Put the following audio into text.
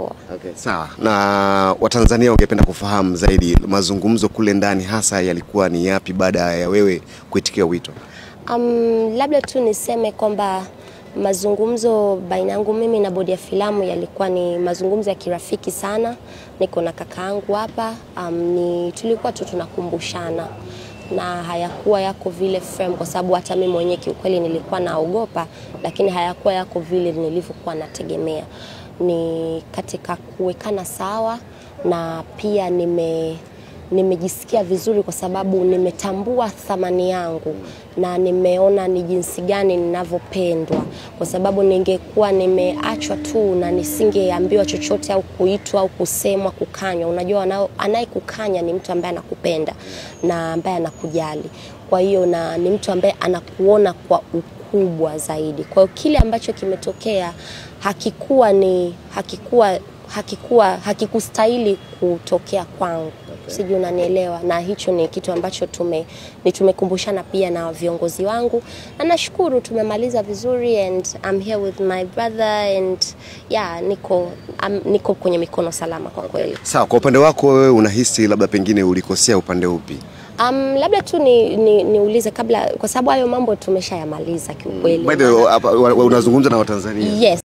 poa. Okay, sawa. Na Watanzania wangependa kufahamu zaidi mazungumzo kule ndani hasa yalikuwa ni yapi baada ya wewe kuitikia wito? Labda tu niseme kwamba mazungumzo baina yangu mimi na bodi ya filamu yalikuwa ni mazungumzo ya kirafiki sana. Niko na kakaangu hapa, tulikuwa tu tunakumbushana na hayakuwa yako vile firm kwa sababu hata mimi mwenyewe kiukweli nilikuwa naogopa, lakini hayakuwa yako vile nilivyokuwa nategemea. Ni katika kuwekana sawa, na pia nimejisikia vizuri kwa sababu nimetambua thamani yangu na nimeona ni jinsi gani ninavyopendwa, kwa sababu ningekuwa nimeachwa tu na nisingeambiwa chochote au kuitwa au kusemwa, kukanywa. Unajua anayekukanya ni mtu ambaye anakupenda na ambaye anakujali. Kwa hiyo na ni mtu ambaye anakuona kwa ukubwa zaidi. Kwa hiyo kile ambacho kimetokea hakikustahili kutokea kwangu. Sijui unanielewa, na hicho ni kitu ambacho tumekumbushana pia na viongozi wangu, na nashukuru tumemaliza vizuri and I'm here with my brother and yeah, niko kwenye mikono salama kwa kweli. Sawa, kwa upande wako wewe unahisi labda pengine ulikosea upande upi? Labda tu niulize kabla, kwa sababu hayo mambo tumeshayamaliza kiukweli. By the way, unazungumza na Watanzania? Yes.